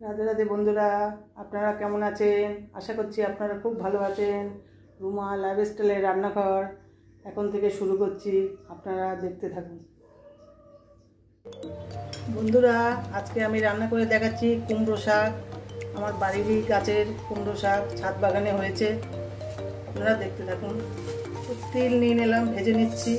রাধে রাধে বন্ধুরা, আপনারা কেমন আছেন? আশা করছি আপনারা খুব ভালো আছেন। রুমা লাইফস্টাইলের রান্নাঘর এখন থেকে শুরু করছি, আপনারা দেখতে থাকুন। বন্ধুরা, আজকে আমি রান্না করে দেখাচ্ছি কুমড়ো শাক। আমার বাড়িরই গাছের কুমড়ো শাক, ছাদ বাগানে হয়েছে। আপনারা দেখতে থাকুন। তিল নিয়ে নিলাম, ভেজে নিচ্ছি।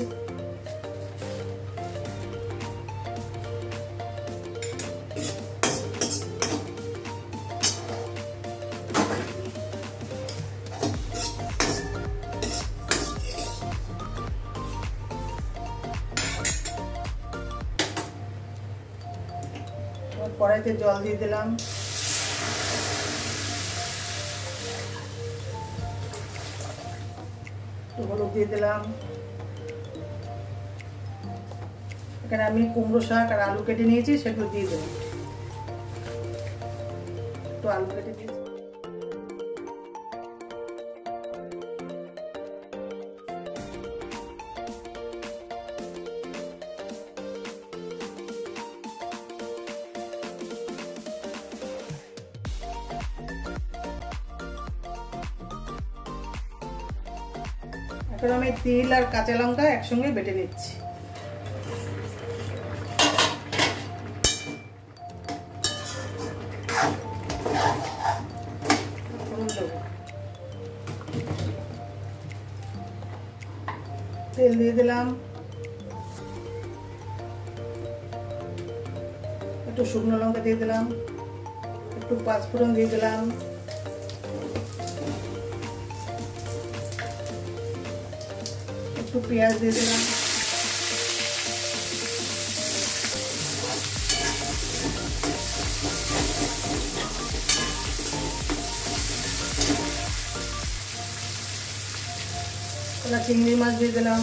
কড়াইতে জল দিয়ে দিলাম, একটু হলুদ দিয়ে দিলাম। এখানে আমি কুমড়ো শাক আর আলু কেটে নিয়েছি, সেগুলো দিয়ে দেবো। একটু আলু কেটে দিয়েছি। এখন আমি তিল আর কাঁচা লঙ্কা একসঙ্গে বেটে নিচ্ছি। তেল দিয়ে দিলাম, একটু শুকনো লঙ্কা দিয়ে দিলাম, একটু পাঁচফোড়ন দিয়ে দিলাম, একটু পেঁয়াজ দিয়ে দিলাম, চিংড়ি মাছ দিয়ে দিলাম,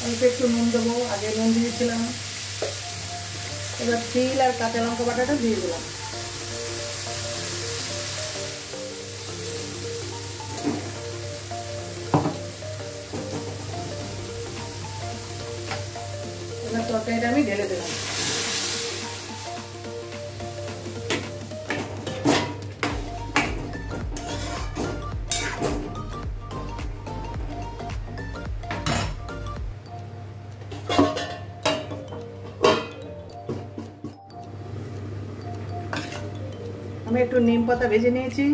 অল্প একটু নুন দেবো, আগে নুন দিয়েছিলাম। এবার তিল আর কাঁচা লঙ্কা বাটাটা দিয়ে দিলাম। এবার তরকারিটা আমি ঢেলে দিলাম। আমি একটু নিম পাতা ভেজে নিয়েছি।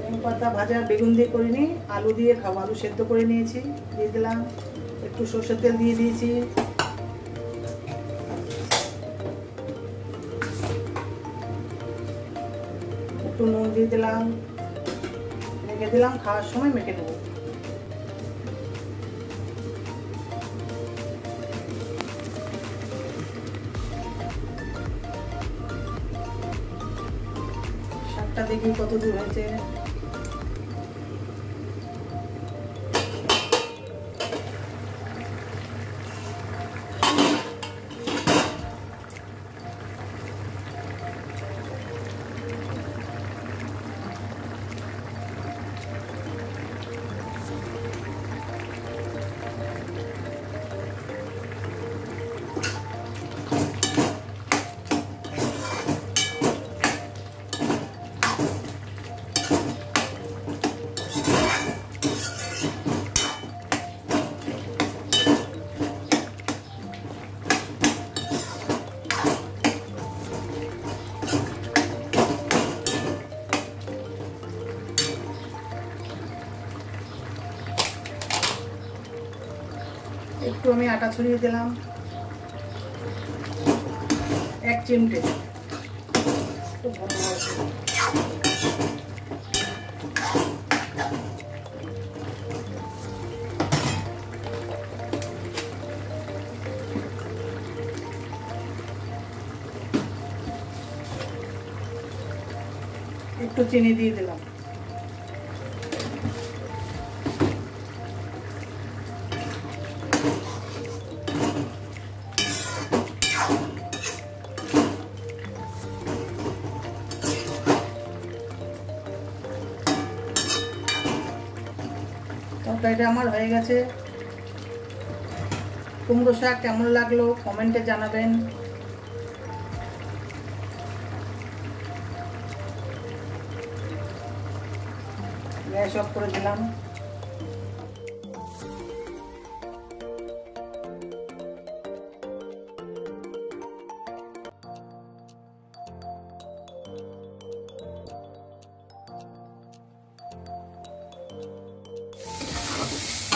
নিম পাতা ভাজা বেগুন দিয়ে করিনি, আলু দিয়ে খাবো। আলু সেদ্ধ করে নিয়েছি, দিয়ে দিলাম। একটু সরষের তেল দিয়ে দিয়েছি, একটু নুন দিয়ে দিলাম, মেখে দিলাম। খাওয়ার সময় মেখে নেবো। শাকটা দেখি কত দূর হয়েছে। একটু আমি আটা ছড়িয়ে দিলাম, 1 চিমটে। একটু চিনি দিয়ে দিলাম। তরকারিটা আমার হয়ে গেছে। কুমড়ো শাক কেমন লাগলো কমেন্টে জানাবেন। গ্যাস অফ করে দিলাম।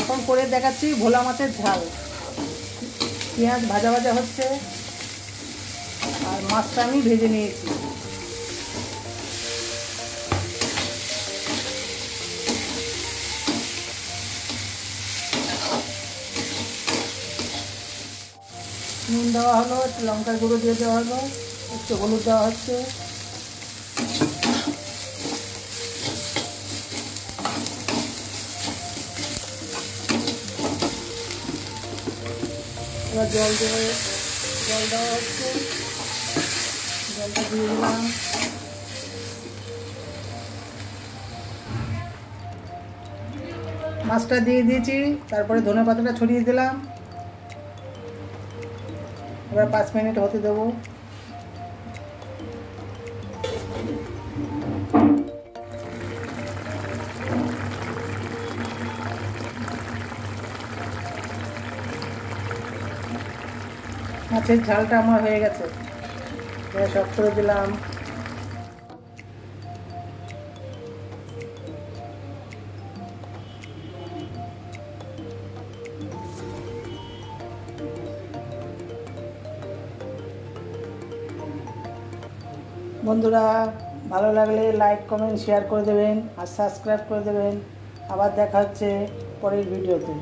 এখন করে দেখাচ্ছি ভোলা মাছের ঝাল। পেঁয়াজ ভাজা ভাজা হচ্ছে আর মাছটা আমি ভেজে নিয়েছি। নুন দেওয়া হলো, একটু লঙ্কার গুঁড়ো দিয়ে দেওয়া হলো, একটু হলুদ দেওয়া হচ্ছে। এবার জল দেওয়া হচ্ছে, জলটা দিয়ে দিলাম। মাছটা দিয়ে দিয়েছি, তারপরে ধনেপাতাটা ছড়িয়ে দিলাম। এবার 5 মিনিট হতে দেবো। মাছের ঝালটা আমার হয়ে গেছে, গ্যাস অফ করে দিলাম। বন্ধুরা ভালো লাগলে লাইক কমেন্ট শেয়ার করে দেবেন আর সাবস্ক্রাইব করে দেবেন। আবার দেখা হচ্ছে পরের ভিডিওতে।